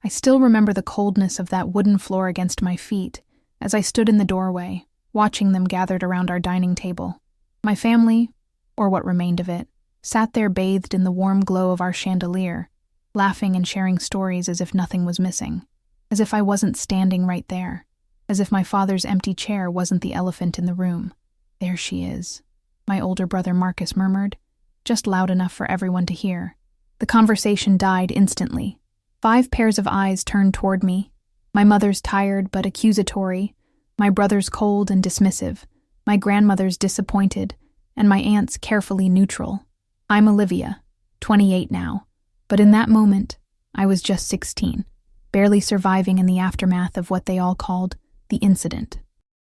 still remember the coldness of that wooden floor against my feet as I stood in the doorway, watching them gathered around our dining table. My family, or what remained of it, sat there bathed in the warm glow of our chandelier, laughing and sharing stories as if nothing was missing, as if I wasn't standing right there, as if my father's empty chair wasn't the elephant in the room. "There she is," my older brother Marcus murmured, just loud enough for everyone to hear. The conversation died instantly. 5 pairs of eyes turned toward me, my mother's tired but accusatory, my brother's cold and dismissive, my grandmother's disappointed, and my aunt's carefully neutral. I'm Olivia, 28 now, but in that moment, I was just 16, barely surviving in the aftermath of what they all called the incident.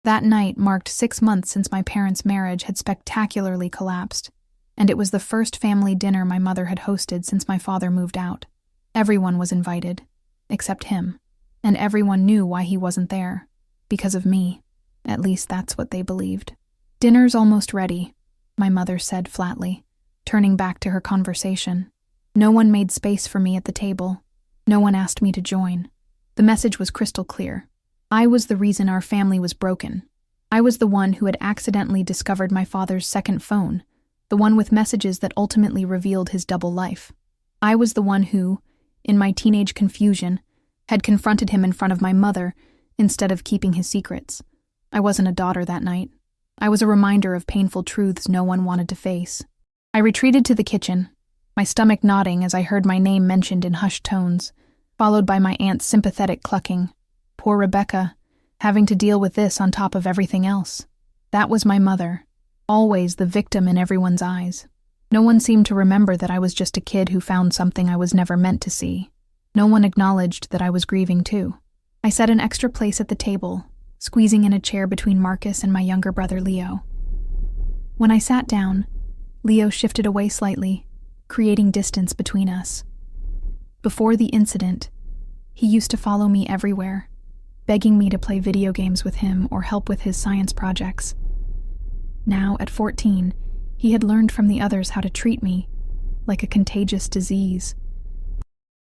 That night marked 6 months since my parents' marriage had spectacularly collapsed, and it was the first family dinner my mother had hosted since my father moved out. Everyone was invited, except him, and everyone knew why he wasn't there. Because of me. At least that's what they believed. "Dinner's almost ready," my mother said flatly, turning back to her conversation. No one made space for me at the table. No one asked me to join. The message was crystal clear. I was the reason our family was broken. I was the one who had accidentally discovered my father's second phone, the one with messages that ultimately revealed his double life. I was the one who, in my teenage confusion, had confronted him in front of my mother instead of keeping his secrets. I wasn't a daughter that night. I was a reminder of painful truths no one wanted to face. I retreated to the kitchen, my stomach nodding as I heard my name mentioned in hushed tones, followed by my aunt's sympathetic clucking. Poor Rebecca, having to deal with this on top of everything else. That was my mother, always the victim in everyone's eyes. No one seemed to remember that I was just a kid who found something I was never meant to see. No one acknowledged that I was grieving too. I set an extra place at the table, squeezing in a chair between Marcus and my younger brother Leo. When I sat down, Leo shifted away slightly, creating distance between us. Before the incident, he used to follow me everywhere, begging me to play video games with him or help with his science projects. Now, at 14, he had learned from the others how to treat me, like a contagious disease.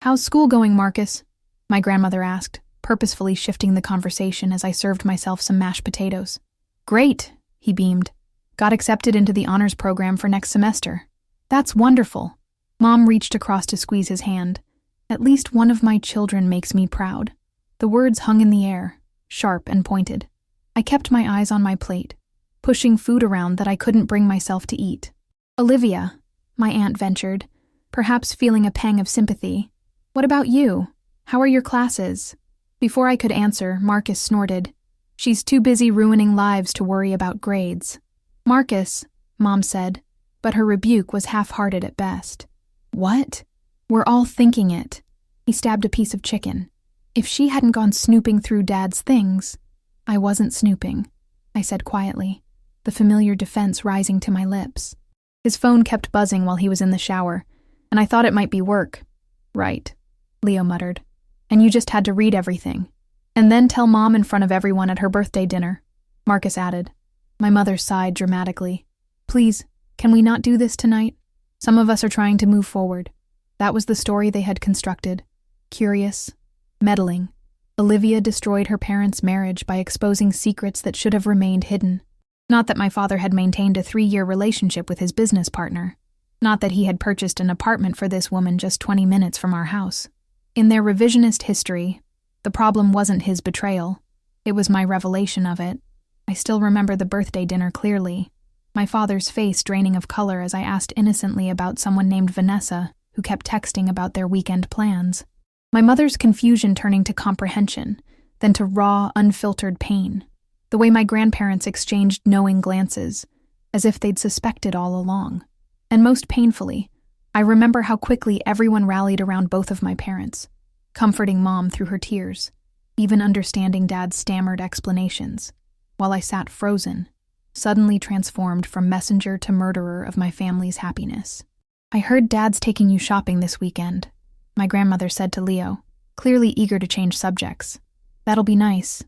"How's school going, Marcus?" my grandmother asked, purposefully shifting the conversation as I served myself some mashed potatoes. "Great," he beamed. "Got accepted into the honors program for next semester." "That's wonderful." Mom reached across to squeeze his hand. "At least one of my children makes me proud." The words hung in the air, sharp and pointed. I kept my eyes on my plate, pushing food around that I couldn't bring myself to eat. "Olivia," my aunt ventured, perhaps feeling a pang of sympathy. "What about you? How are your classes?" Before I could answer, Marcus snorted. "She's too busy ruining lives to worry about grades." "Marcus," Mom said, but her rebuke was half-hearted at best. "What?" "We're all thinking it." He stabbed a piece of chicken. "If she hadn't gone snooping through Dad's things—" "I wasn't snooping," I said quietly, the familiar defense rising to my lips. His phone kept buzzing while he was in the shower, and I thought it might be work. "Right," Leo muttered. "And you just had to read everything. And then tell Mom in front of everyone at her birthday dinner," Marcus added. My mother sighed dramatically. "Please, can we not do this tonight? Some of us are trying to move forward." That was the story they had constructed. Curious, meddling. Olivia destroyed her parents' marriage by exposing secrets that should have remained hidden. Not that my father had maintained a 3-year relationship with his business partner. Not that he had purchased an apartment for this woman just 20 minutes from our house. In their revisionist history, the problem wasn't his betrayal. It was my revelation of it. I still remember the birthday dinner clearly. My father's face draining of color as I asked innocently about someone named Vanessa, who kept texting about their weekend plans. My mother's confusion turning to comprehension, then to raw, unfiltered pain. The way my grandparents exchanged knowing glances, as if they'd suspected all along. And most painfully, I remember how quickly everyone rallied around both of my parents, comforting Mom through her tears, even understanding Dad's stammered explanations, while I sat frozen, suddenly transformed from messenger to murderer of my family's happiness. "I heard Dad's taking you shopping this weekend," my grandmother said to Leo, clearly eager to change subjects. "That'll be nice."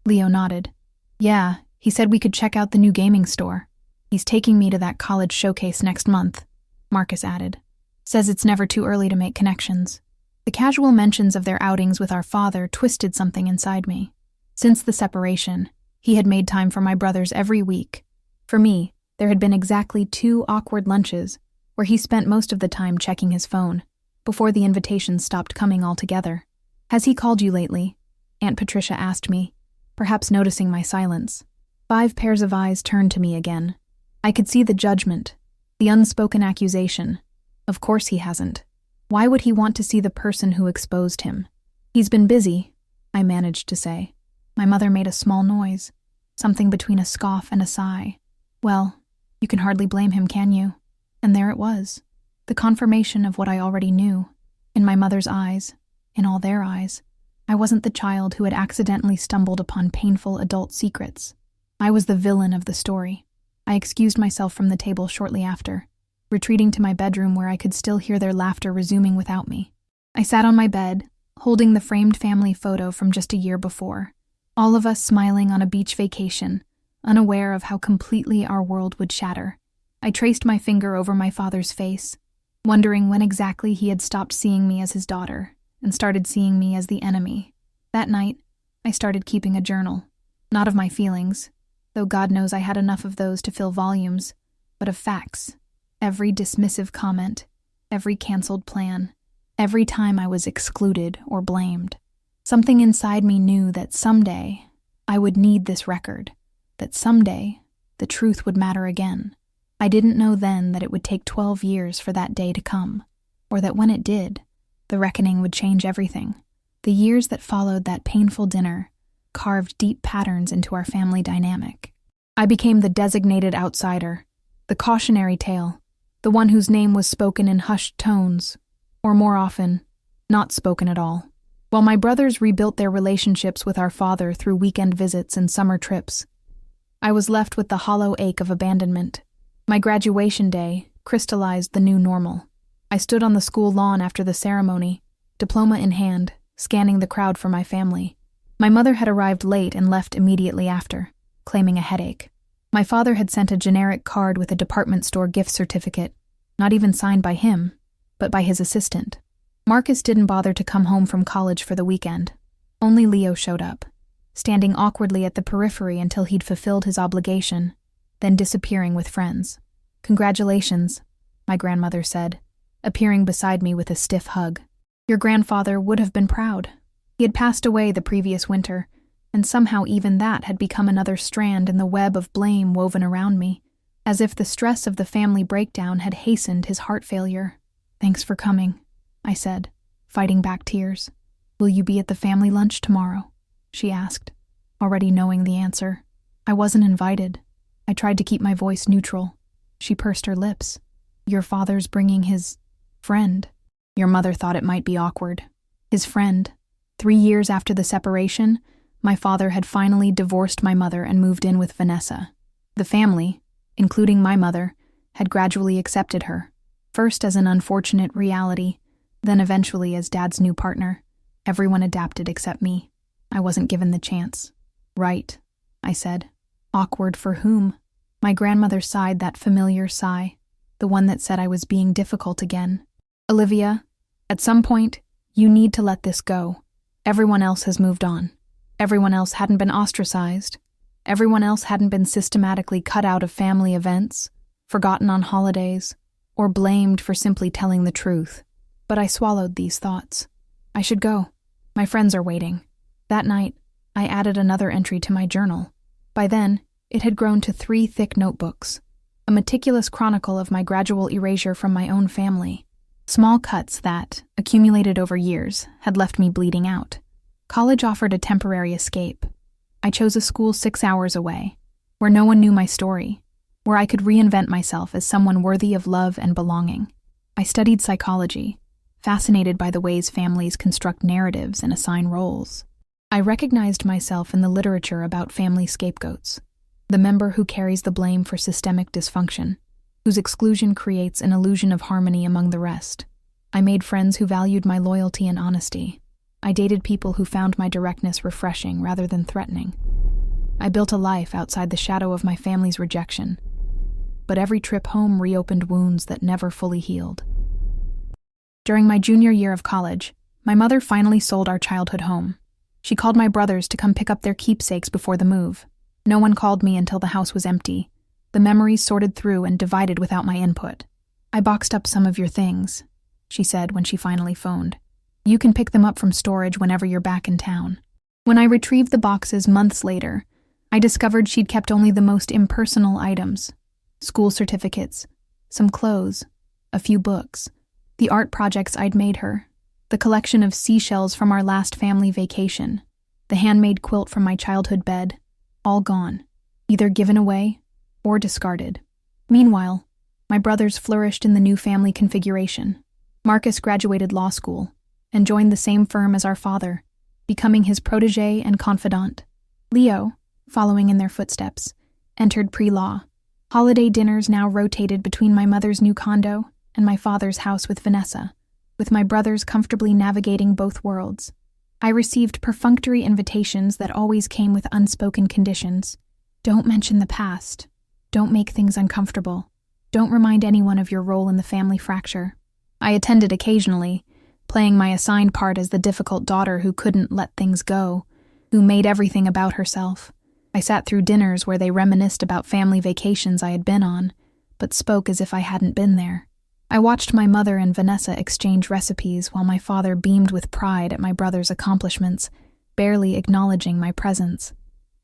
Leo nodded. "Yeah, he said we could check out the new gaming store. He's taking me to that college showcase next month," Marcus added. "Says it's never too early to make connections." The casual mentions of their outings with our father twisted something inside me. Since the separation, he had made time for my brothers every week. For me, there had been exactly 2 awkward lunches where he spent most of the time checking his phone, before the invitations stopped coming altogether. "Has he called you lately?" Aunt Patricia asked me, perhaps noticing my silence. 5 pairs of eyes turned to me again. I could see the judgment, the unspoken accusation. Of course he hasn't. Why would he want to see the person who exposed him? "He's been busy," I managed to say. My mother made a small noise, something between a scoff and a sigh. Well, you can hardly blame him, can you? And there it was, the confirmation of what I already knew. In my mother's eyes, in all their eyes, I wasn't the child who had accidentally stumbled upon painful adult secrets. I was the villain of the story. I excused myself from the table shortly after, retreating to my bedroom where I could still hear their laughter resuming without me. I sat on my bed, holding the framed family photo from just a year before, all of us smiling on a beach vacation, unaware of how completely our world would shatter. I traced my finger over my father's face, wondering when exactly he had stopped seeing me as his daughter and started seeing me as the enemy. That night, I started keeping a journal, not of my feelings, though God knows I had enough of those to fill volumes, but of facts. Every dismissive comment, every canceled plan, every time I was excluded or blamed. Something inside me knew that someday I would need this record, that someday the truth would matter again. I didn't know then that it would take 12 years for that day to come, or that when it did, the reckoning would change everything. The years that followed that painful dinner carved deep patterns into our family dynamic. I became the designated outsider, the cautionary tale, the one whose name was spoken in hushed tones, or more often, not spoken at all. While my brothers rebuilt their relationships with our father through weekend visits and summer trips, I was left with the hollow ache of abandonment. My graduation day crystallized the new normal. I stood on the school lawn after the ceremony, diploma in hand, scanning the crowd for my family. My mother had arrived late and left immediately after, claiming a headache. My father had sent a generic card with a department store gift certificate, not even signed by him, but by his assistant. Marcus didn't bother to come home from college for the weekend. Only Leo showed up, standing awkwardly at the periphery until he'd fulfilled his obligation, then disappearing with friends. "Congratulations," my grandmother said, appearing beside me with a stiff hug. "Your grandfather would have been proud. He had passed away the previous winter, and somehow even that had become another strand in the web of blame woven around me, as if the stress of the family breakdown had hastened his heart failure. "Thanks for coming," I said, fighting back tears. "Will you be at the family lunch tomorrow?" she asked, already knowing the answer. I wasn't invited. I tried to keep my voice neutral. She pursed her lips. "Your father's bringing his friend." Your mother thought it might be awkward. His friend. 3 years after the separation, my father had finally divorced my mother and moved in with Vanessa. The family, including my mother, had gradually accepted her, first as an unfortunate reality, then eventually as Dad's new partner. Everyone adapted except me. I wasn't given the chance. "Right," I said. "Awkward for whom?" My grandmother sighed that familiar sigh, the one that said I was being difficult again. "Olivia, at some point, you need to let this go. Everyone else has moved on. Everyone else hadn't been ostracized. Everyone else hadn't been systematically cut out of family events, forgotten on holidays, or blamed for simply telling the truth." But I swallowed these thoughts. I should go. My friends are waiting. That night, I added another entry to my journal. By then, it had grown to 3 thick notebooks, a meticulous chronicle of my gradual erasure from my own family. Small cuts that, accumulated over years, had left me bleeding out. College offered a temporary escape. I chose a school 6 hours away, where no one knew my story, where I could reinvent myself as someone worthy of love and belonging. I studied psychology, fascinated by the ways families construct narratives and assign roles. I recognized myself in the literature about family scapegoats, the member who carries the blame for systemic dysfunction, whose exclusion creates an illusion of harmony among the rest. I made friends who valued my loyalty and honesty. I dated people who found my directness refreshing rather than threatening. I built a life outside the shadow of my family's rejection. But every trip home reopened wounds that never fully healed. During my junior year of college, my mother finally sold our childhood home. She called my brothers to come pick up their keepsakes before the move. No one called me until the house was empty. The memories sorted through and divided without my input. "I boxed up some of your things," she said when she finally phoned. "You can pick them up from storage whenever you're back in town." When I retrieved the boxes months later, I discovered she'd kept only the most impersonal items: school certificates, some clothes, a few books, the art projects I'd made her, the collection of seashells from our last family vacation, the handmade quilt from my childhood bed, all gone, either given away or discarded. Meanwhile, my brothers flourished in the new family configuration. Marcus graduated law school and joined the same firm as our father, becoming his protege and confidant. Leo, following in their footsteps, entered pre-law. Holiday dinners now rotated between my mother's new condo and my father's house with Vanessa, with my brothers comfortably navigating both worlds. I received perfunctory invitations that always came with unspoken conditions. Don't mention the past. Don't make things uncomfortable. Don't remind anyone of your role in the family fracture. I attended occasionally, playing my assigned part as the difficult daughter who couldn't let things go, who made everything about herself. I sat through dinners where they reminisced about family vacations I had been on, but spoke as if I hadn't been there. I watched my mother and Vanessa exchange recipes while my father beamed with pride at my brother's accomplishments, barely acknowledging my presence.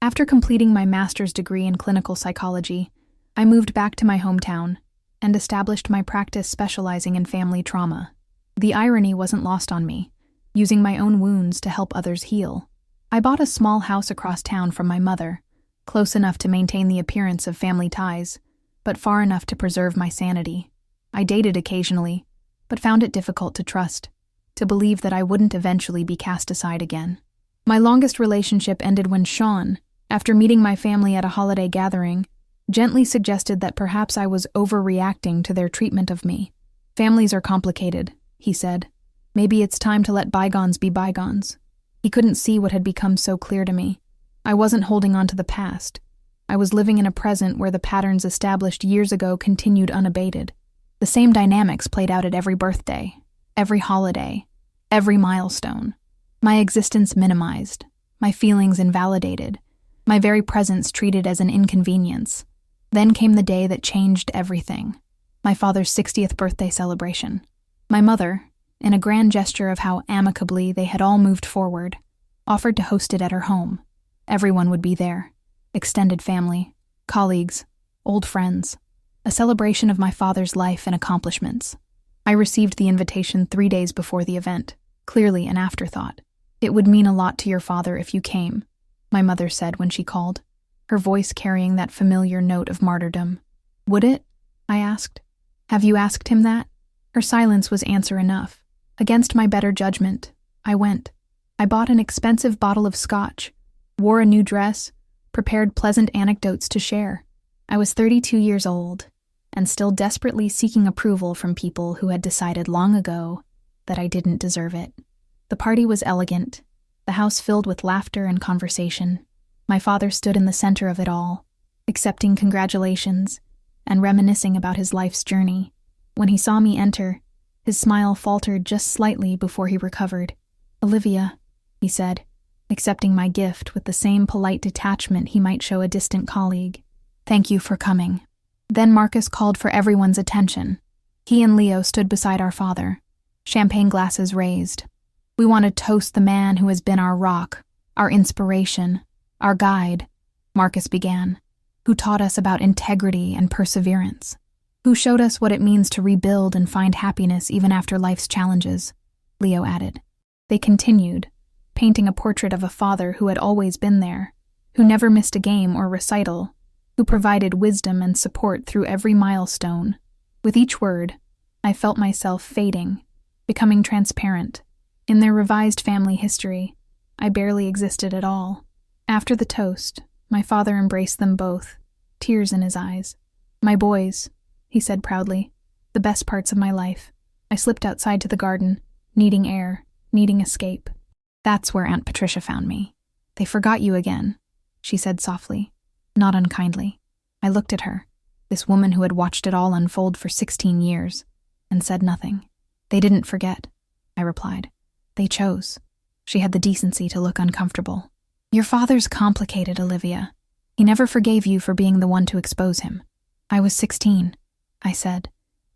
After completing my master's degree in clinical psychology, I moved back to my hometown and established my practice specializing in family trauma. The irony wasn't lost on me, using my own wounds to help others heal. I bought a small house across town from my mother, close enough to maintain the appearance of family ties, but far enough to preserve my sanity. I dated occasionally, but found it difficult to trust, to believe that I wouldn't eventually be cast aside again. My longest relationship ended when Sean, after meeting my family at a holiday gathering, gently suggested that perhaps I was overreacting to their treatment of me. "Families are complicated," he said. "Maybe it's time to let bygones be bygones." He couldn't see what had become so clear to me. I wasn't holding on to the past. I was living in a present where the patterns established years ago continued unabated. The same dynamics played out at every birthday, every holiday, every milestone. My existence minimized, my feelings invalidated, my very presence treated as an inconvenience. Then came the day that changed everything, my father's 60th birthday celebration. My mother, in a grand gesture of how amicably they had all moved forward, offered to host it at her home. Everyone would be there: extended family, colleagues, old friends. A celebration of my father's life and accomplishments. I received the invitation 3 days before the event, clearly an afterthought. "It would mean a lot to your father if you came," my mother said when she called, her voice carrying that familiar note of martyrdom. "Would it?" I asked. "Have you asked him that?" Her silence was answer enough. Against my better judgment, I went. I bought an expensive bottle of scotch, wore a new dress, prepared pleasant anecdotes to share. I was 32 years old, and still desperately seeking approval from people who had decided long ago that I didn't deserve it. The party was elegant, the house filled with laughter and conversation. My father stood in the center of it all, accepting congratulations and reminiscing about his life's journey. When he saw me enter, his smile faltered just slightly before he recovered. "Olivia," he said, accepting my gift with the same polite detachment he might show a distant colleague. "Thank you for coming." Then Marcus called for everyone's attention. He and Leo stood beside our father, champagne glasses raised. "We want to toast the man who has been our rock, our inspiration, our guide," Marcus began, "who taught us about integrity and perseverance, who showed us what it means to rebuild and find happiness even after life's challenges," Leo added. They continued, painting a portrait of a father who had always been there, who never missed a game or recital, who provided wisdom and support through every milestone. With each word, I felt myself fading, becoming transparent. In their revised family history, I barely existed at all. After the toast, my father embraced them both, tears in his eyes. "My boys," he said proudly, "the best parts of my life." I slipped outside to the garden, needing air, needing escape. That's where Aunt Patricia found me. "They forgot you again," she said softly, not unkindly. I looked at her, this woman who had watched it all unfold for 16 years, and said nothing. "They didn't forget," I replied. They chose. She had the decency to look uncomfortable. Your father's complicated, Olivia. He never forgave you for being the one to expose him. I was 16, I said,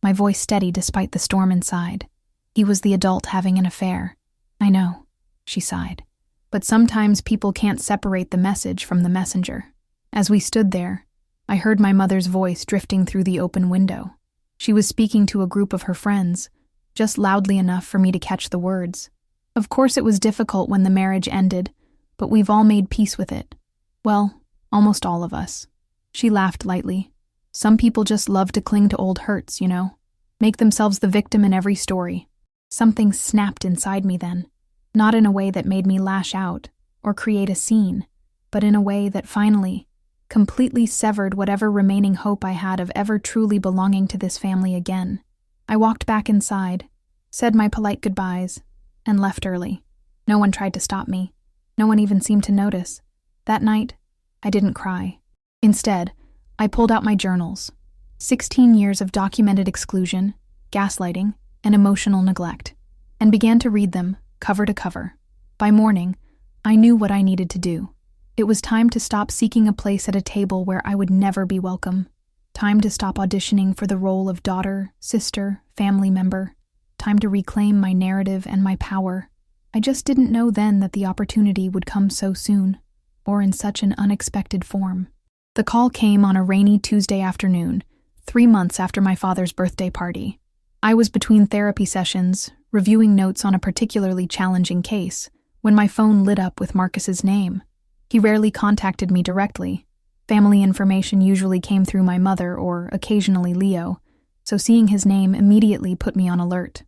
my voice steady despite the storm inside. He was the adult having an affair. I know, she sighed. But sometimes people can't separate the message from the messenger. As we stood there, I heard my mother's voice drifting through the open window. She was speaking to a group of her friends, just loudly enough for me to catch the words. Of course it was difficult when the marriage ended, but we've all made peace with it. Well, almost all of us. She laughed lightly. Some people just love to cling to old hurts, you know. Make themselves the victim in every story. Something snapped inside me then. Not in a way that made me lash out or create a scene, but in a way that finally, completely severed whatever remaining hope I had of ever truly belonging to this family again. I walked back inside, said my polite goodbyes, and left early. No one tried to stop me. No one even seemed to notice. That night, I didn't cry. Instead, I pulled out my journals. 16 years of documented exclusion, gaslighting, and emotional neglect, and began to read them, cover to cover. By morning, I knew what I needed to do. It was time to stop seeking a place at a table where I would never be welcome. Time to stop auditioning for the role of daughter, sister, family member. Time to reclaim my narrative and my power. I just didn't know then that the opportunity would come so soon, or in such an unexpected form. The call came on a rainy Tuesday afternoon, 3 months after my father's birthday party. I was between therapy sessions, reviewing notes on a particularly challenging case, when my phone lit up with Marcus's name. He rarely contacted me directly. Family information usually came through my mother or occasionally Leo, so seeing his name immediately put me on alert.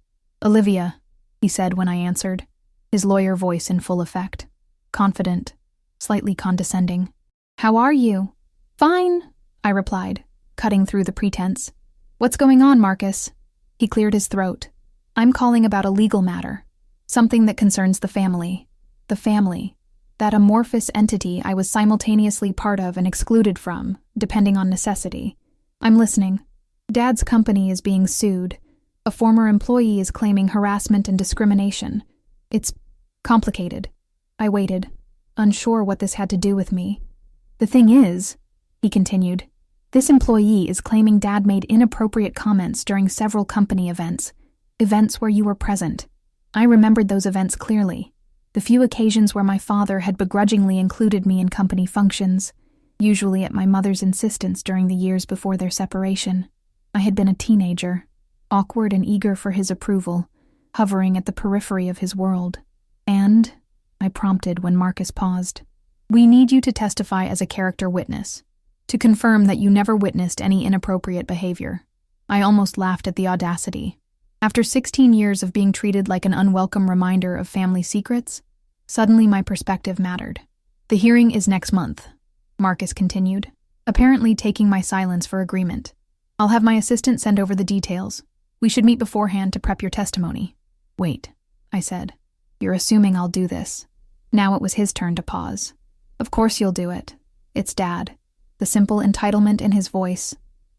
Olivia, he said when I answered, his lawyer voice in full effect. Confident, slightly condescending. How are you? Fine, I replied, cutting through the pretense. What's going on, Marcus? He cleared his throat. I'm calling about a legal matter. Something that concerns the family. The family. That amorphous entity I was simultaneously part of and excluded from, depending on necessity. I'm listening. Dad's company is being sued. A former employee is claiming harassment and discrimination. It's complicated. I waited, unsure what this had to do with me. The thing is, he continued, this employee is claiming Dad made inappropriate comments during several company events where you were present. I remembered those events clearly. The few occasions where my father had begrudgingly included me in company functions, usually at my mother's insistence during the years before their separation. I had been a teenager, awkward and eager for his approval, hovering at the periphery of his world. And, I prompted when Marcus paused, we need you to testify as a character witness, to confirm that you never witnessed any inappropriate behavior. I almost laughed at the audacity. After 16 years of being treated like an unwelcome reminder of family secrets, suddenly my perspective mattered. The hearing is next month, Marcus continued, apparently taking my silence for agreement. I'll have my assistant send over the details. We should meet beforehand to prep your testimony. Wait, I said. You're assuming I'll do this. Now it was his turn to pause. Of course you'll do it. It's Dad. The simple entitlement in his voice,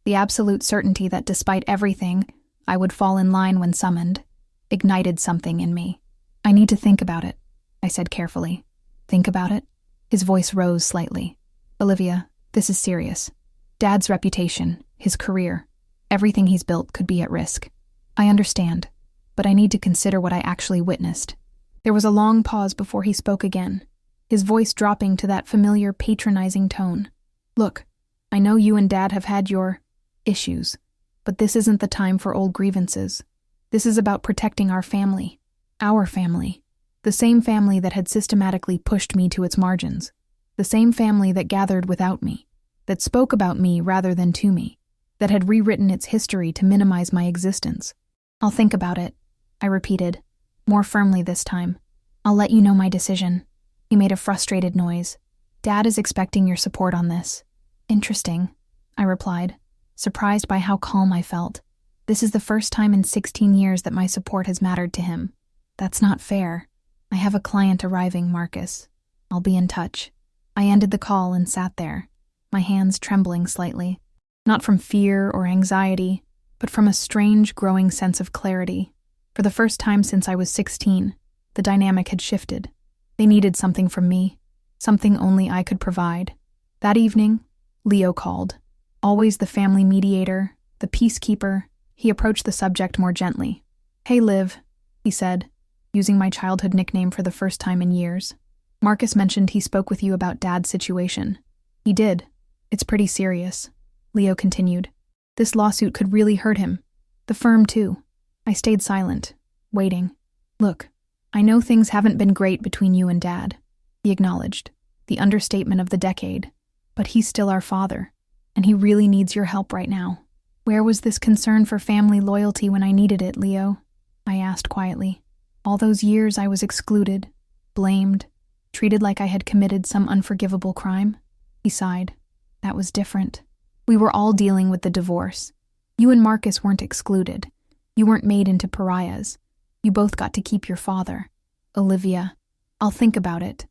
the absolute certainty that despite everything, I would fall in line when summoned, ignited something in me. I need to think about it, I said carefully. Think about it? His voice rose slightly. Olivia, this is serious. Dad's reputation, his career, everything he's built could be at risk. I understand, but I need to consider what I actually witnessed. There was a long pause before he spoke again, his voice dropping to that familiar patronizing tone. Look, I know you and Dad have had your issues, but this isn't the time for old grievances. This is about protecting our family. Our family. The same family that had systematically pushed me to its margins. The same family that gathered without me. That spoke about me rather than to me. That had rewritten its history to minimize my existence. I'll think about it, I repeated, more firmly this time. I'll let you know my decision. He made a frustrated noise. Dad is expecting your support on this. Interesting, I replied, surprised by how calm I felt. This is the first time in 16 years that my support has mattered to him. That's not fair. I have a client arriving, Marcus. I'll be in touch. I ended the call and sat there, my hands trembling slightly. Not from fear or anxiety, but from a strange, growing sense of clarity. For the first time since I was 16, The dynamic had shifted. They needed something from me, something only I could provide. That evening, Leo called. Always the family mediator, the peacekeeper, he approached the subject more gently. "Hey, Liv," he said, using my childhood nickname for the first time in years. "Marcus mentioned he spoke with you about Dad's situation." "He did. It's pretty serious," Leo continued. "This lawsuit could really hurt him. The firm, too." I stayed silent, waiting. "Look, I know things haven't been great between you and Dad," he acknowledged, the understatement of the decade. "But he's still our father, and he really needs your help right now." "Where was this concern for family loyalty when I needed it, Leo?" I asked quietly. "All those years I was excluded, blamed, treated like I had committed some unforgivable crime?" He sighed. "That was different. We were all dealing with the divorce. You and Marcus weren't excluded. You weren't made into pariahs. You both got to keep your father." "Olivia, I'll think about it,"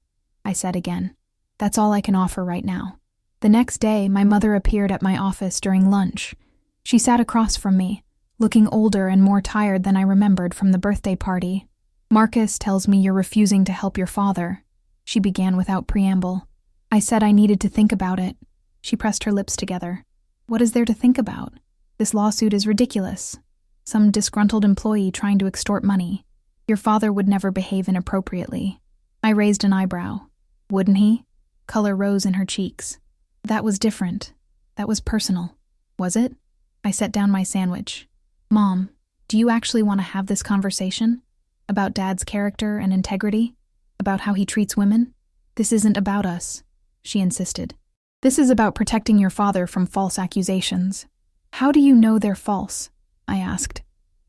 I said again. "That's all I can offer right now." The next day, my mother appeared at my office during lunch. She sat across from me, looking older and more tired than I remembered from the birthday party. "Marcus tells me you're refusing to help your father," she began without preamble. I said I needed to think about it. She pressed her lips together. "What is there to think about? This lawsuit is ridiculous. Some disgruntled employee trying to extort money. Your father would never behave inappropriately." I raised an eyebrow. "Wouldn't he?" Color rose in her cheeks. "That was different. That was personal." "Was it?" I set down my sandwich. "Mom, do you actually want to have this conversation? About Dad's character and integrity? About how he treats women? This isn't about us," she insisted. "This is about protecting your father from false accusations." "How do you know they're false?" I asked.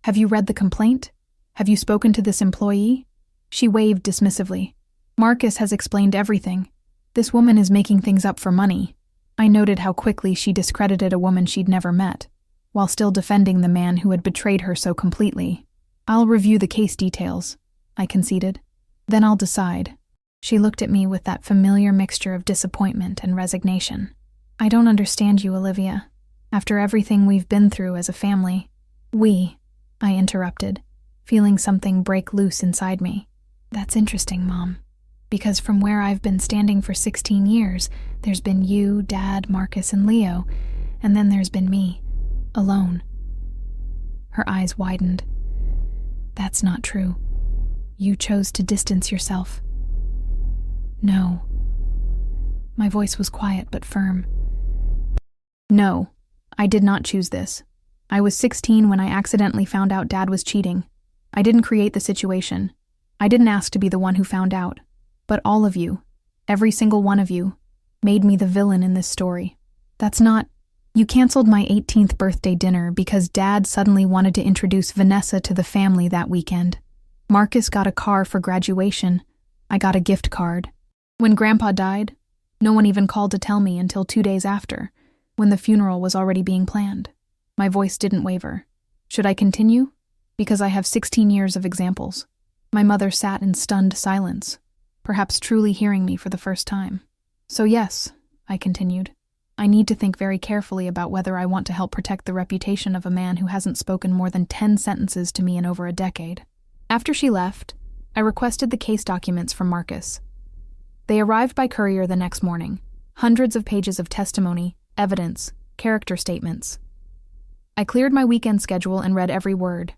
"Have you read the complaint? Have you spoken to this employee?" She waved dismissively. "Marcus has explained everything. This woman is making things up for money." I noted how quickly she discredited a woman she'd never met, while still defending the man who had betrayed her so completely. "I'll review the case details," I conceded. "Then I'll decide." She looked at me with that familiar mixture of disappointment and resignation. "I don't understand you, Olivia. After everything we've been through as a family." I interrupted, feeling something break loose inside me. "That's interesting, Mom. Because from where I've been standing for 16 years, there's been you, Dad, Marcus, and Leo, and then there's been me. Alone." Her eyes widened. "That's not true. You chose to distance yourself." "No." My voice was quiet but firm. "No, I did not choose this. I was 16 when I accidentally found out Dad was cheating. I didn't create the situation. I didn't ask to be the one who found out. But all of you, every single one of you, made me the villain in this story. That's not... You canceled my 18th birthday dinner because Dad suddenly wanted to introduce Vanessa to the family that weekend. Marcus got a car for graduation. I got a gift card. When Grandpa died, no one even called to tell me until 2 days after, when the funeral was already being planned. My voice didn't waver. Should I continue? Because I have 16 years of examples." My mother sat in stunned silence, perhaps truly hearing me for the first time. "So yes," I continued, "I need to think very carefully about whether I want to help protect the reputation of a man who hasn't spoken more than 10 sentences to me in over a decade." After she left, I requested the case documents from Marcus. They arrived by courier the next morning, hundreds of pages of testimony, evidence, character statements. I cleared my weekend schedule and read every word.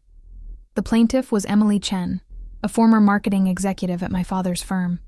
The plaintiff was Emily Chen, a former marketing executive at my father's firm.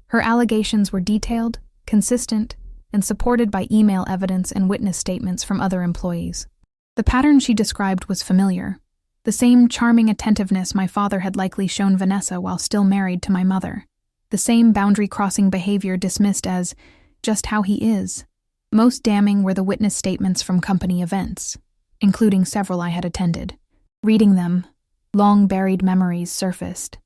Her allegations were detailed, consistent, and supported by email evidence and witness statements from other employees. The pattern she described was familiar, the same charming attentiveness my father had likely shown Vanessa while still married to my mother, the same boundary-crossing behavior dismissed as just how he is. Most damning were the witness statements from company events, including several I had attended. Reading them, long-buried memories surfaced.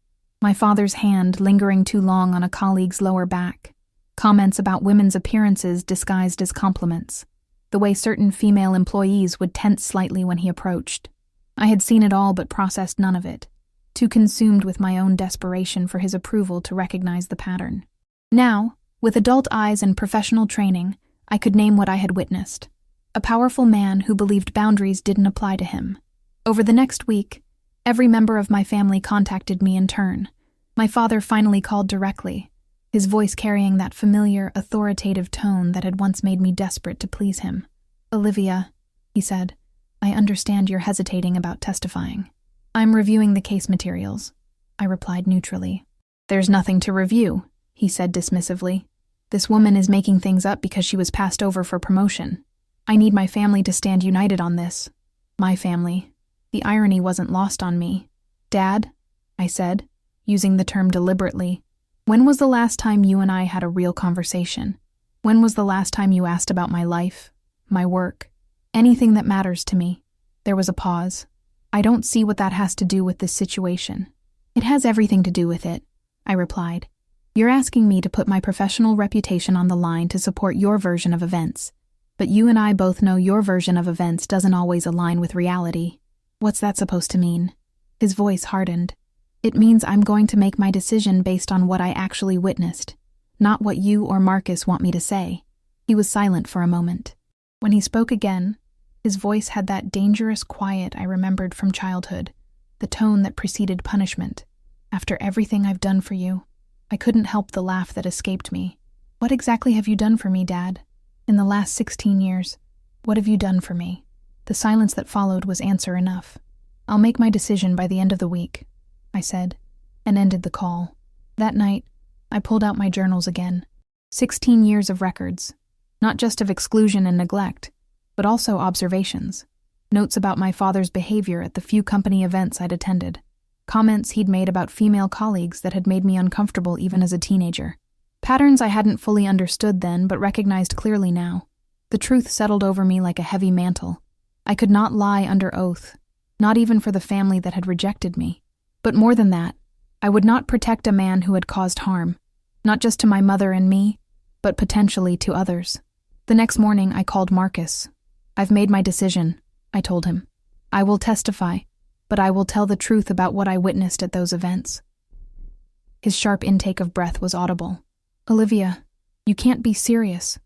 My father's hand lingering too long on a colleague's lower back, comments about women's appearances disguised as compliments, the way certain female employees would tense slightly when he approached. I had seen it all but processed none of it, too consumed with my own desperation for his approval to recognize the pattern. Now, with adult eyes and professional training, I could name what I had witnessed. A powerful man who believed boundaries didn't apply to him. Over the next week, every member of my family contacted me in turn, My father finally called directly, his voice carrying that familiar, authoritative tone that had once made me desperate to please him. "Olivia," he said, "I understand you're hesitating about testifying." "I'm reviewing the case materials," I replied neutrally. "There's nothing to review," he said dismissively. "This woman is making things up because she was passed over for promotion. I need my family to stand united on this." My family. The irony wasn't lost on me. "Dad," I said, using the term deliberately, "when was the last time you and I had a real conversation? When was the last time you asked about my life, my work, anything that matters to me?" There was a pause. "I don't see what that has to do with this situation." "It has everything to do with it," I replied. "You're asking me to put my professional reputation on the line to support your version of events. But you and I both know your version of events doesn't always align with reality." "What's that supposed to mean?" His voice hardened. "It means I'm going to make my decision based on what I actually witnessed, not what you or Marcus want me to say." He was silent for a moment. When he spoke again, his voice had that dangerous quiet I remembered from childhood, the tone that preceded punishment. "After everything I've done for you." I couldn't help the laugh that escaped me. "What exactly have you done for me, Dad? In the last 16 years, what have you done for me?" The silence that followed was answer enough. "I'll make my decision by the end of the week," I said, and ended the call. That night, I pulled out my journals again. 16 years of records, not just of exclusion and neglect, but also observations. Notes about my father's behavior at the few company events I'd attended. Comments he'd made about female colleagues that had made me uncomfortable even as a teenager. Patterns I hadn't fully understood then, but recognized clearly now. The truth settled over me like a heavy mantle. I could not lie under oath, not even for the family that had rejected me. But more than that, I would not protect a man who had caused harm, not just to my mother and me, but potentially to others. The next morning, I called Marcus. "I've made my decision," I told him. "I will testify, but I will tell the truth about what I witnessed at those events." His sharp intake of breath was audible. "Olivia, you can't be serious."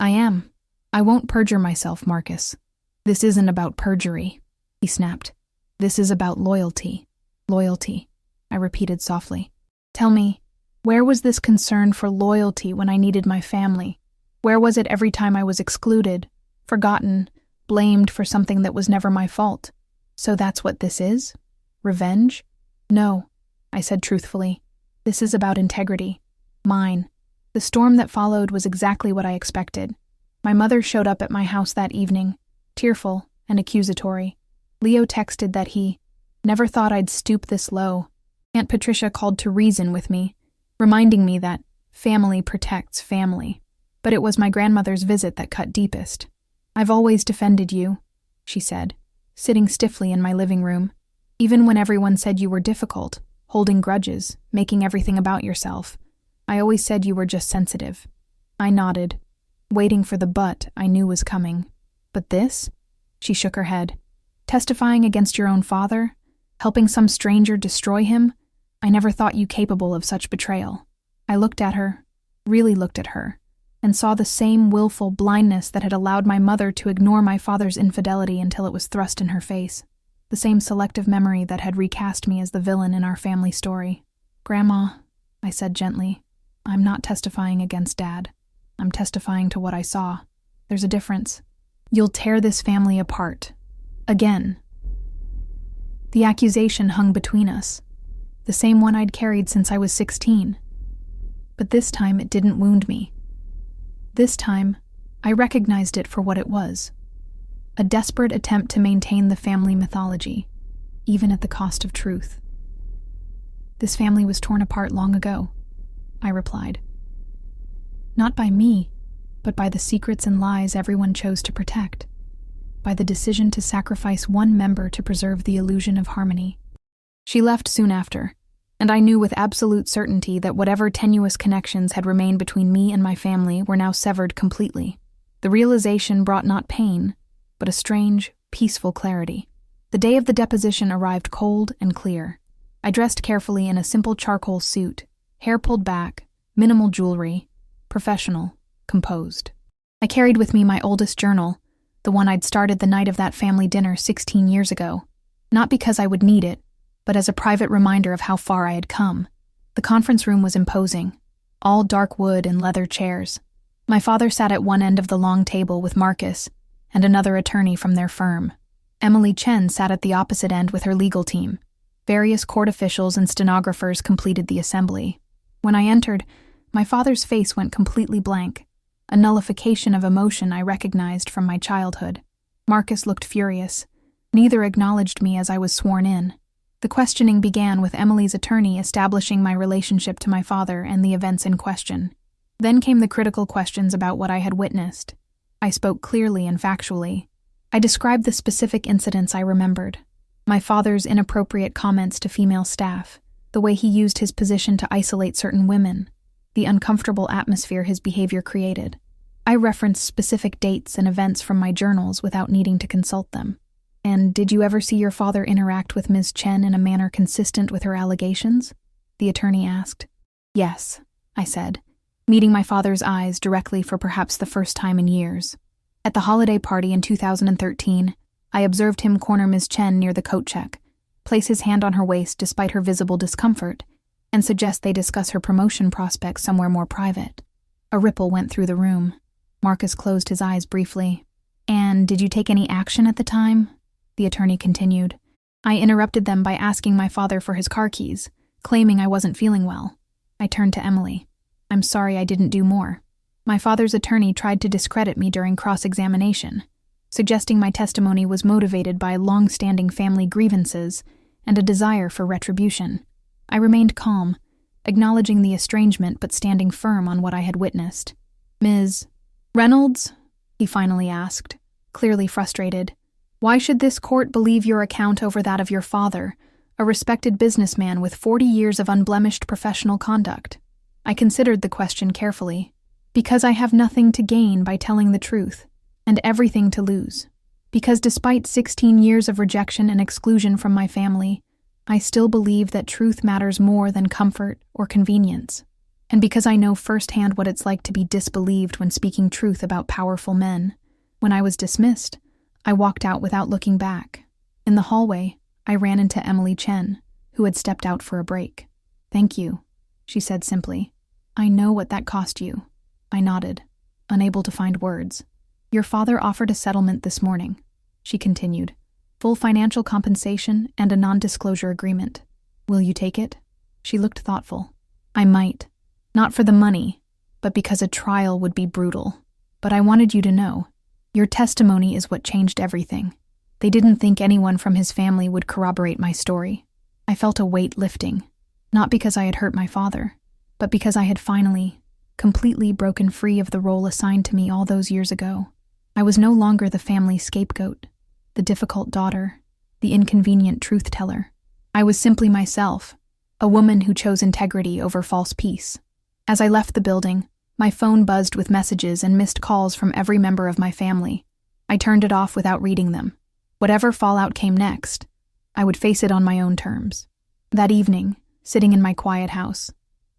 "I am. I won't perjure myself, Marcus." "This isn't about perjury," he snapped. "This is about loyalty." "Loyalty," I repeated softly. "Tell me, where was this concern for loyalty when I needed my family? Where was it every time I was excluded, forgotten, blamed for something that was never my fault? So that's what this is? Revenge?" "No," I said truthfully. "This is about integrity. Mine." The storm that followed was exactly what I expected. My mother showed up at my house that evening, tearful and accusatory. Leo texted that he never thought I'd stoop this low. Aunt Patricia called to reason with me, reminding me that family protects family. But it was my grandmother's visit that cut deepest. "I've always defended you," she said, sitting stiffly in my living room. "Even when everyone said you were difficult, holding grudges, making everything about yourself. I always said you were just sensitive." I nodded, waiting for the but I knew was coming. "But this?" She shook her head. "Testifying against your own father? Helping some stranger destroy him? I never thought you capable of such betrayal." I looked at her, really looked at her, and saw the same willful blindness that had allowed my mother to ignore my father's infidelity until it was thrust in her face. The same selective memory that had recast me as the villain in our family story. "Grandma," I said gently, "I'm not testifying against Dad. I'm testifying to what I saw. There's a difference. You'll tear this family apart. Again." The accusation hung between us, the same one I'd carried since I was 16. But this time it didn't wound me. This time, I recognized it for what it was. A desperate attempt to maintain the family mythology, even at the cost of truth. "This family was torn apart long ago," I replied. "Not by me, but by the secrets and lies everyone chose to protect. By the decision to sacrifice one member to preserve the illusion of harmony." She left soon after, and I knew with absolute certainty that whatever tenuous connections had remained between me and my family were now severed completely. The realization brought not pain, but a strange, peaceful clarity. The day of the deposition arrived cold and clear. I dressed carefully in a simple charcoal suit, hair pulled back, minimal jewelry, professional, composed. I carried with me my oldest journal, the one I'd started the night of that family dinner 16 years ago, not because I would need it, but as a private reminder of how far I had come. The conference room was imposing, all dark wood and leather chairs. My father sat at one end of the long table with Marcus and another attorney from their firm. Emily Chen sat at the opposite end with her legal team. Various court officials and stenographers completed the assembly. When I entered, my father's face went completely blank, a nullification of emotion I recognized from my childhood. Marcus looked furious. Neither acknowledged me as I was sworn in. The questioning began with Emily's attorney establishing my relationship to my father and the events in question. Then came the critical questions about what I had witnessed. I spoke clearly and factually. I described the specific incidents I remembered. My father's inappropriate comments to female staff, the way he used his position to isolate certain women, the uncomfortable atmosphere his behavior created. I referenced specific dates and events from my journals without needing to consult them. "And did you ever see your father interact with Ms. Chen in a manner consistent with her allegations?" the attorney asked. "Yes," I said, meeting my father's eyes directly for perhaps the first time in years. At the holiday party in 2013, I observed him corner Ms. Chen near the coat check, place his hand on her waist despite her visible discomfort, and suggest they discuss her promotion prospects somewhere more private. A ripple went through the room. Marcus closed his eyes briefly. "And did you take any action at the time?" the attorney continued. I interrupted them by asking my father for his car keys, claiming I wasn't feeling well. I turned to Emily. "I'm sorry I didn't do more." My father's attorney tried to discredit me during cross-examination, suggesting my testimony was motivated by long-standing family grievances and a desire for retribution. I remained calm, acknowledging the estrangement but standing firm on what I had witnessed. "Ms. Reynolds?" he finally asked, clearly frustrated. "Why should this court believe your account over that of your father, a respected businessman with 40 years of unblemished professional conduct?" I considered the question carefully. "Because I have nothing to gain by telling the truth, and everything to lose. Because despite 16 years of rejection and exclusion from my family, I still believe that truth matters more than comfort or convenience. And because I know firsthand what it's like to be disbelieved when speaking truth about powerful men. When I was dismissed, I walked out without looking back. In the hallway, I ran into Emily Chen, who had stepped out for a break. "Thank you," she said simply. "I know what that cost you." I nodded, unable to find words. "Your father offered a settlement this morning," she continued. "Full financial compensation and a non-disclosure agreement. Will you take it?" She looked thoughtful. "I might. Not for the money, but because a trial would be brutal. But I wanted you to know. Your testimony is what changed everything. They didn't think anyone from his family would corroborate my story." I felt a weight lifting, not because I had hurt my father, but because I had finally, completely broken free of the role assigned to me all those years ago. I was no longer the family scapegoat, the difficult daughter, the inconvenient truth-teller. I was simply myself, a woman who chose integrity over false peace. As I left the building, my phone buzzed with messages and missed calls from every member of my family. I turned it off without reading them. Whatever fallout came next, I would face it on my own terms. That evening, sitting in my quiet house,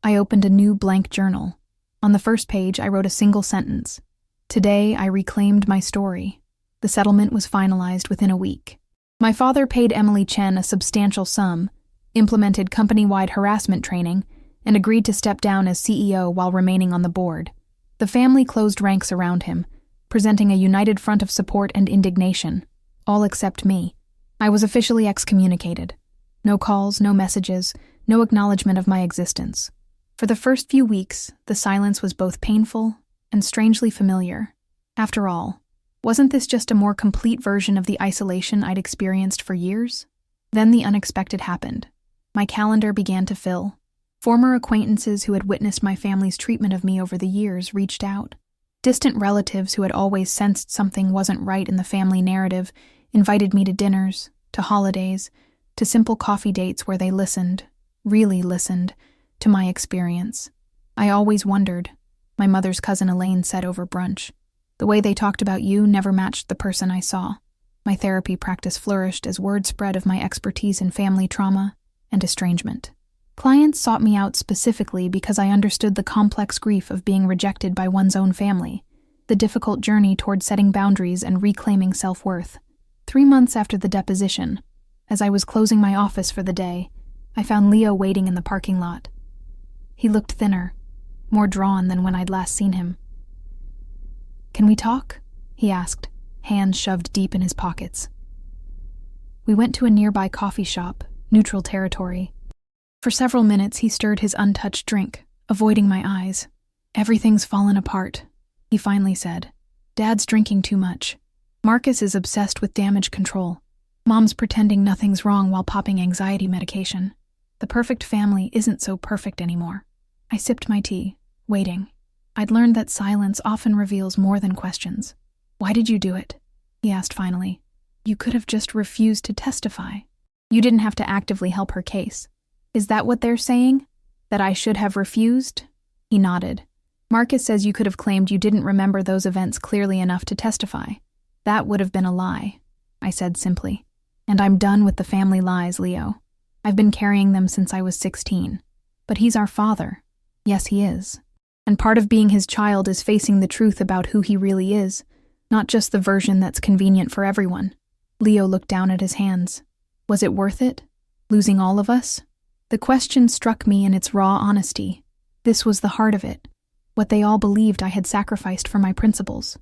I opened a new blank journal. On the first page, I wrote a single sentence. "Today, I reclaimed my story." The settlement was finalized within a week. My father paid Emily Chen a substantial sum, implemented company-wide harassment training, and agreed to step down as CEO while remaining on the board. The family closed ranks around him, presenting a united front of support and indignation, all except me. I was officially excommunicated. No calls, no messages, no acknowledgement of my existence. For the first few weeks, the silence was both painful and strangely familiar. After all, wasn't this just a more complete version of the isolation I'd experienced for years? Then the unexpected happened. My calendar began to fill. Former acquaintances who had witnessed my family's treatment of me over the years reached out. Distant relatives who had always sensed something wasn't right in the family narrative invited me to dinners, to holidays, to simple coffee dates where they listened, really listened, to my experience. "I always wondered," my mother's cousin Elaine said over brunch. "The way they talked about you never matched the person I saw." My therapy practice flourished as word spread of my expertise in family trauma and estrangement. Clients sought me out specifically because I understood the complex grief of being rejected by one's own family, the difficult journey toward setting boundaries and reclaiming self-worth. 3 months after the deposition, as I was closing my office for the day, I found Leo waiting in the parking lot. He looked thinner, more drawn than when I'd last seen him. "Can we talk?" he asked, hands shoved deep in his pockets. We went to a nearby coffee shop, neutral territory. For several minutes he stirred his untouched drink, avoiding my eyes. "Everything's fallen apart," he finally said. "Dad's drinking too much. Marcus is obsessed with damage control. Mom's pretending nothing's wrong while popping anxiety medication. The perfect family isn't so perfect anymore." I sipped my tea, waiting. I'd learned that silence often reveals more than questions. "Why did you do it?" he asked finally. "You could have just refused to testify. You didn't have to actively help her case. Is that what they're saying? That I should have refused?" He nodded. "Marcus says you could have claimed you didn't remember those events clearly enough to testify. That would have been a lie," I said simply. "And I'm done with the family lies, Leo. I've been carrying them since I was 16. But he's our father. Yes, he is. And part of being his child is facing the truth about who he really is, not just the version that's convenient for everyone." Leo looked down at his hands. Was it worth it? Losing all of us? The question struck me in its raw honesty. This was the heart of it, what they all believed I had sacrificed for my principles.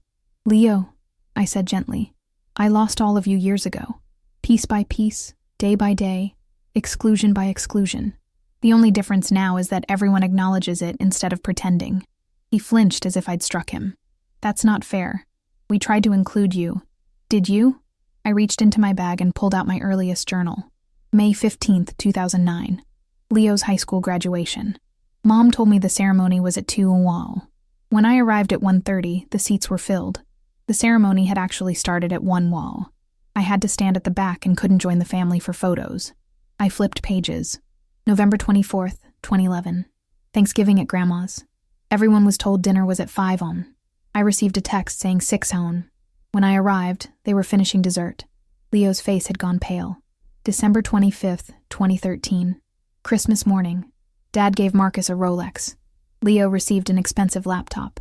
"Leo," I said gently, "I lost all of you years ago. Piece by piece, day by day, exclusion by exclusion. The only difference now is that everyone acknowledges it instead of pretending." He flinched as if I'd struck him. "That's not fair. We tried to include you. Did you?" I reached into my bag and pulled out my earliest journal. May 15th, 2009. Leo's high school graduation. Mom told me the ceremony was at 2:00. When I arrived at 1:30, the seats were filled. The ceremony had actually started at 1:00. I had to stand at the back and couldn't join the family for photos. I flipped pages. November 24th, 2011. Thanksgiving at Grandma's. Everyone was told dinner was at 5:00. I received a text saying 6:00. When I arrived, they were finishing dessert. Leo's face had gone pale. December 25th, 2013. Christmas morning. Dad gave Marcus a Rolex. Leo received an expensive laptop.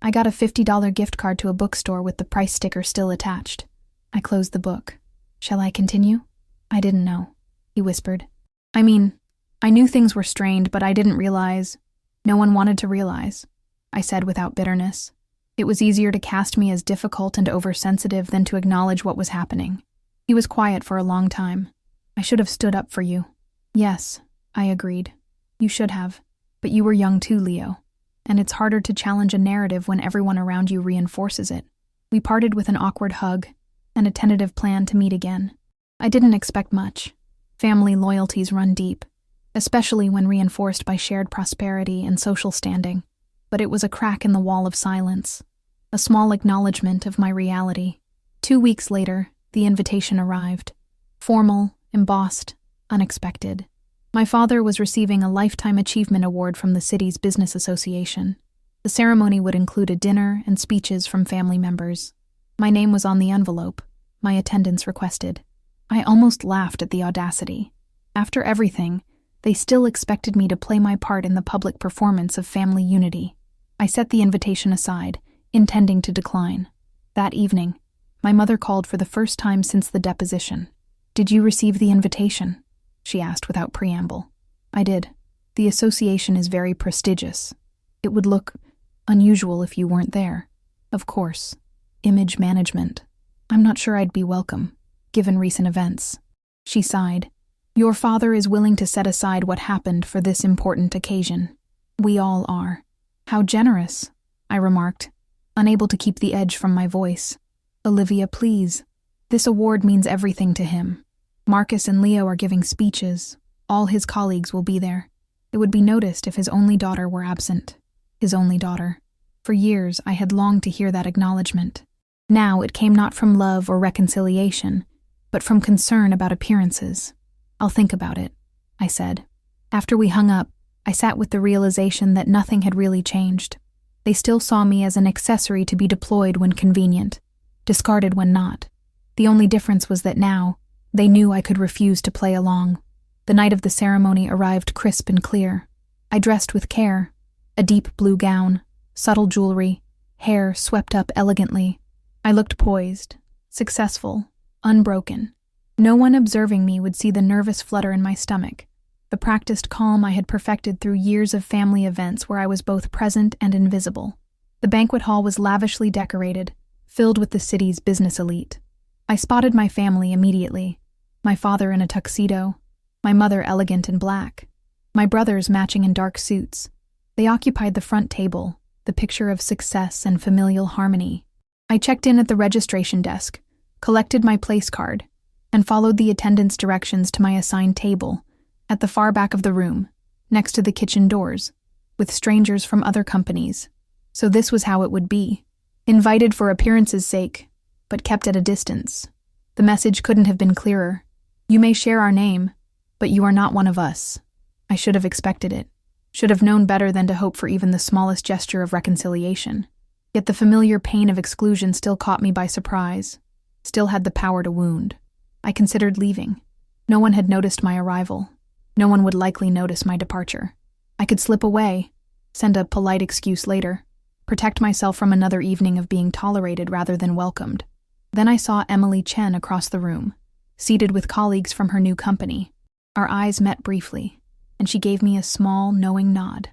I got a $50 gift card to a bookstore with the price sticker still attached. I closed the book. "Shall I continue?" "I didn't know," he whispered. "I knew things were strained, but I didn't realize. No one wanted to realize," I said without bitterness. It was easier to cast me as difficult and oversensitive than to acknowledge what was happening. He was quiet for a long time. "I should have stood up for you." "Yes," I agreed. "You should have. But you were young too, Leo. And it's harder to challenge a narrative when everyone around you reinforces it." We parted with an awkward hug and a tentative plan to meet again. I didn't expect much. Family loyalties run deep, especially when reinforced by shared prosperity and social standing. But it was a crack in the wall of silence, a small acknowledgement of my reality. 2 weeks later, the invitation arrived. Formal, embossed, unexpected. My father was receiving a Lifetime Achievement Award from the city's business association. The ceremony would include a dinner and speeches from family members. My name was on the envelope, my attendance requested. I almost laughed at the audacity. After everything, they still expected me to play my part in the public performance of family unity. I set the invitation aside, intending to decline. That evening, my mother called for the first time since the deposition. "Did you receive the invitation?" she asked without preamble. I did. "The association is very prestigious. It would look unusual if you weren't there." "Of course. Image management. I'm not sure I'd be welcome, given recent events." She sighed. "Your father is willing to set aside what happened for this important occasion. We all are." "How generous," I remarked, unable to keep the edge from my voice. "Olivia, please. This award means everything to him. Marcus and Leo are giving speeches. All his colleagues will be there. It would be noticed if his only daughter were absent." His only daughter. For years, I had longed to hear that acknowledgement. Now it came not from love or reconciliation, but from concern about appearances. "I'll think about it," I said. After we hung up, I sat with the realization that nothing had really changed. They still saw me as an accessory to be deployed when convenient, discarded when not. The only difference was that now, they knew I could refuse to play along. The night of the ceremony arrived crisp and clear. I dressed with care, a deep blue gown, subtle jewelry, hair swept up elegantly. I looked poised, successful, unbroken. No one observing me would see the nervous flutter in my stomach, the practiced calm I had perfected through years of family events where I was both present and invisible. The banquet hall was lavishly decorated, filled with the city's business elite. I spotted my family immediately, my father in a tuxedo, my mother elegant in black, my brothers matching in dark suits. They occupied the front table, the picture of success and familial harmony. I checked in at the registration desk, collected my place card, and followed the attendant's directions to my assigned table, at the far back of the room, next to the kitchen doors, with strangers from other companies. So this was how it would be. Invited for appearance's sake, but kept at a distance. The message couldn't have been clearer. You may share our name, but you are not one of us. I should have expected it. Should have known better than to hope for even the smallest gesture of reconciliation. Yet the familiar pain of exclusion still caught me by surprise, still had the power to wound. I considered leaving. No one had noticed my arrival. No one would likely notice my departure. I could slip away, send a polite excuse later, protect myself from another evening of being tolerated rather than welcomed. Then I saw Emily Chen across the room, seated with colleagues from her new company. Our eyes met briefly, and she gave me a small, knowing nod.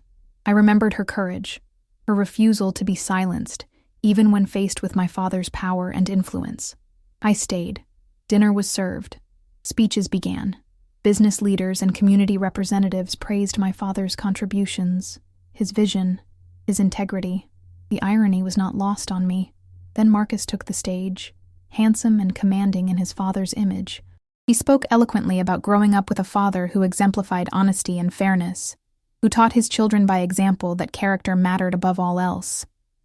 I remembered her courage, her refusal to be silenced, even when faced with my father's power and influence. I stayed. Dinner was served. Speeches began. Business leaders and community representatives praised my father's contributions, his vision, his integrity. The irony was not lost on me. Then Marcus took the stage, handsome and commanding in his father's image. He spoke eloquently about growing up with a father who exemplified honesty and fairness, who taught his children by example that character mattered above all else.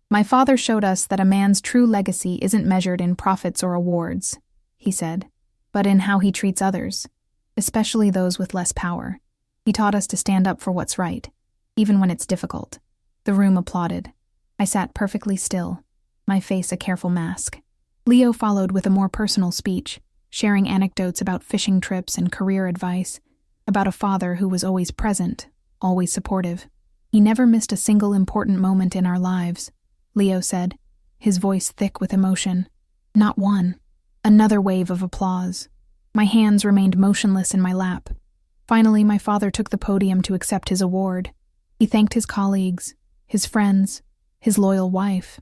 My father showed us that a man's true legacy isn't measured in profits or awards, he said, but in how he treats others, especially those with less power. He taught us to stand up for what's right, even when it's difficult. The room applauded. I sat perfectly still, my face a careful mask. Leo followed with a more personal speech, sharing anecdotes about fishing trips and career advice, about a father who was always present, always supportive. He never missed a single important moment in our lives, Leo said, his voice thick with emotion. Not one. Another wave of applause. My hands remained motionless in my lap. Finally, my father took the podium to accept his award. He thanked his colleagues, his friends, his loyal wife.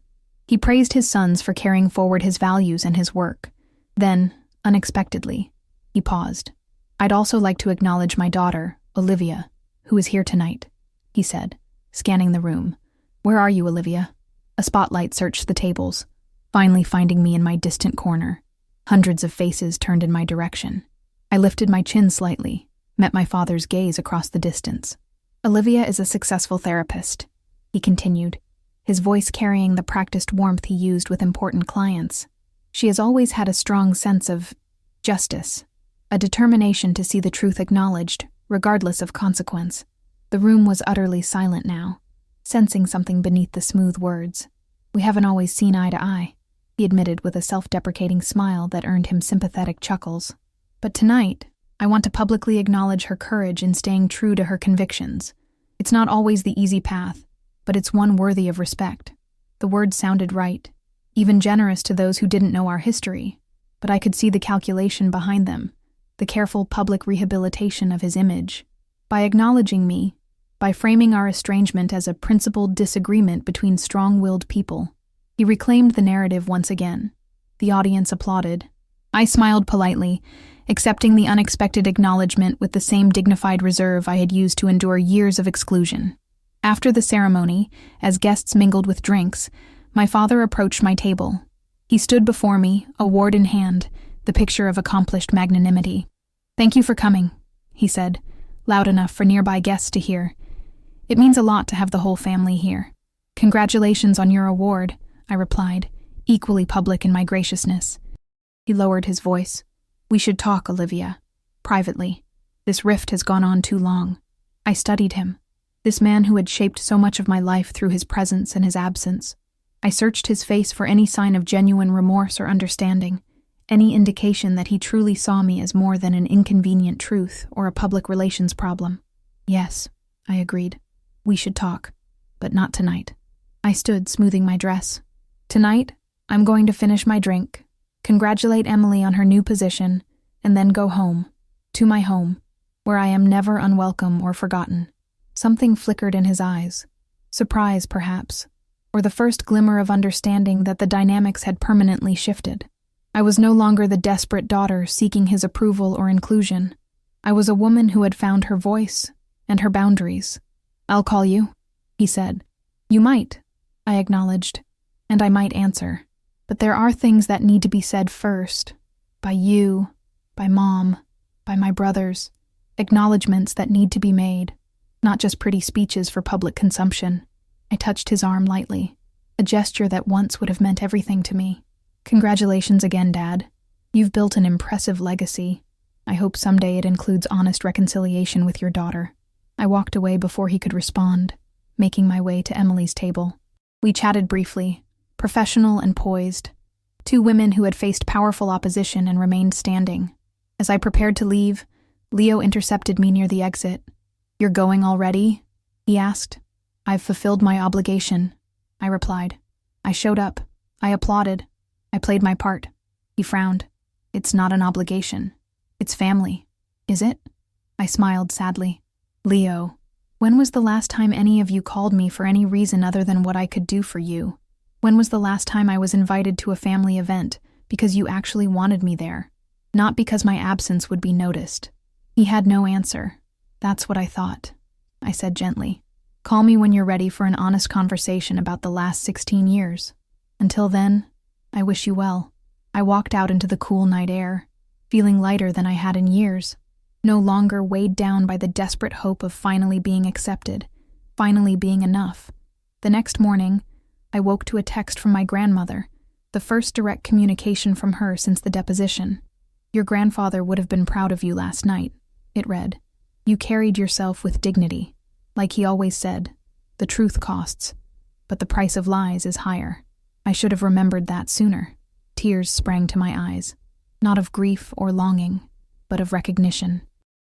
He praised his sons for carrying forward his values and his work. Then, unexpectedly, he paused. I'd also like to acknowledge my daughter, Olivia, who is here tonight, he said, scanning the room. Where are you, Olivia? A spotlight searched the tables, finally finding me in my distant corner. Hundreds of faces turned in my direction. I lifted my chin slightly, met my father's gaze across the distance. Olivia is a successful therapist, he continued, his voice carrying the practiced warmth he used with important clients. She has always had a strong sense of justice, a determination to see the truth acknowledged, regardless of consequence. The room was utterly silent now, sensing something beneath the smooth words. We haven't always seen eye to eye, he admitted with a self-deprecating smile that earned him sympathetic chuckles. But tonight, I want to publicly acknowledge her courage in staying true to her convictions. It's not always the easy path, but it's one worthy of respect. The words sounded right, even generous to those who didn't know our history, but I could see the calculation behind them, the careful public rehabilitation of his image. By acknowledging me, by framing our estrangement as a principled disagreement between strong-willed people, he reclaimed the narrative once again. The audience applauded. I smiled politely, accepting the unexpected acknowledgement with the same dignified reserve I had used to endure years of exclusion. After the ceremony, as guests mingled with drinks, my father approached my table. He stood before me, award in hand, the picture of accomplished magnanimity. "Thank you for coming," he said, loud enough for nearby guests to hear. "It means a lot to have the whole family here." "Congratulations on your award," I replied, equally public in my graciousness. He lowered his voice. "We should talk, Olivia. Privately. This rift has gone on too long." I studied him. This man who had shaped so much of my life through his presence and his absence. I searched his face for any sign of genuine remorse or understanding, any indication that he truly saw me as more than an inconvenient truth or a public relations problem. "Yes," I agreed. "We should talk, but not tonight." I stood, smoothing my dress. "Tonight, I'm going to finish my drink, congratulate Emily on her new position, and then go home, to my home, where I am never unwelcome or forgotten. Something flickered in his eyes. Surprise, perhaps, or the first glimmer of understanding that the dynamics had permanently shifted. I was no longer the desperate daughter seeking his approval or inclusion. I was a woman who had found her voice and her boundaries. "I'll call you," he said. "You might," I acknowledged, "and I might answer. But there are things that need to be said first. By you, by Mom, by my brothers. Acknowledgments that need to be made, not just pretty speeches for public consumption." I touched his arm lightly, a gesture that once would have meant everything to me. "Congratulations again, Dad. You've built an impressive legacy. I hope someday it includes honest reconciliation with your daughter." I walked away before he could respond, making my way to Emily's table. We chatted briefly, professional and poised. Two women who had faced powerful opposition and remained standing. As I prepared to leave, Leo intercepted me near the exit. "You're going already?" he asked. "I've fulfilled my obligation," I replied. "I showed up. I applauded. I played my part." He frowned. "It's not an obligation. It's family. Is it?" I smiled sadly. "Leo, when was the last time any of you called me for any reason other than what I could do for you? When was the last time I was invited to a family event because you actually wanted me there, not because my absence would be noticed?" He had no answer. "That's what I thought," I said gently. "Call me when you're ready for an honest conversation about the last 16 years. Until then, I wish you well." I walked out into the cool night air, feeling lighter than I had in years, no longer weighed down by the desperate hope of finally being accepted, finally being enough. The next morning, I woke to a text from my grandmother, the first direct communication from her since the deposition. "Your grandfather would have been proud of you last night," it read. "You carried yourself with dignity. Like he always said, the truth costs, but the price of lies is higher." I should have remembered that sooner. Tears sprang to my eyes, not of grief or longing, but of recognition.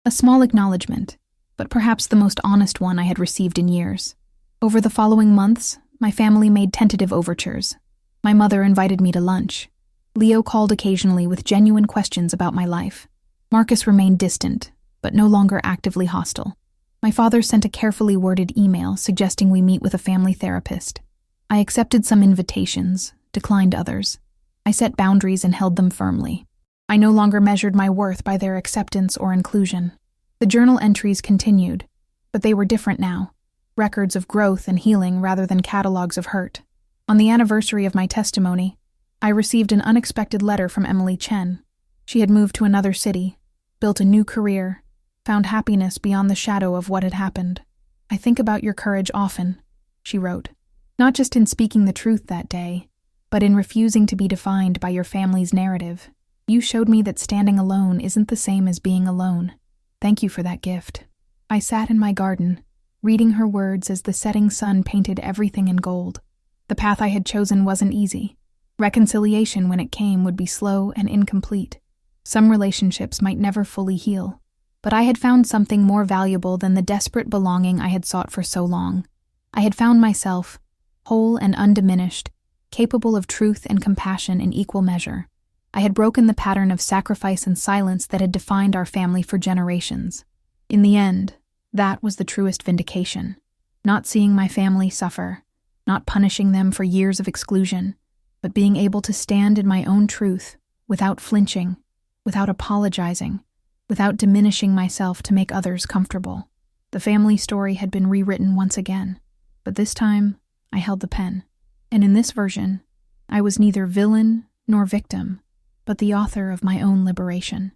A small acknowledgement, but perhaps the most honest one I had received in years. Over the following months, my family made tentative overtures. My mother invited me to lunch. Leo called occasionally with genuine questions about my life. Marcus remained distant, but no longer actively hostile. My father sent a carefully worded email suggesting we meet with a family therapist. I accepted some invitations, declined others. I set boundaries and held them firmly. I no longer measured my worth by their acceptance or inclusion. The journal entries continued, but they were different now. Records of growth and healing rather than catalogs of hurt. On the anniversary of my testimony, I received an unexpected letter from Emily Chen. She had moved to another city, built a new career, found happiness beyond the shadow of what had happened. "I think about your courage often," she wrote. "Not just in speaking the truth that day, but in refusing to be defined by your family's narrative. You showed me that standing alone isn't the same as being alone. Thank you for that gift." I sat in my garden, reading her words as the setting sun painted everything in gold. The path I had chosen wasn't easy. Reconciliation, when it came, would be slow and incomplete. Some relationships might never fully heal. But I had found something more valuable than the desperate belonging I had sought for so long. I had found myself, whole and undiminished, capable of truth and compassion in equal measure. I had broken the pattern of sacrifice and silence that had defined our family for generations. In the end, that was the truest vindication. Not seeing my family suffer, not punishing them for years of exclusion, but being able to stand in my own truth, without flinching, without apologizing, without diminishing myself to make others comfortable. The family story had been rewritten once again, but this time I held the pen. And in this version, I was neither villain nor victim, but the author of my own liberation.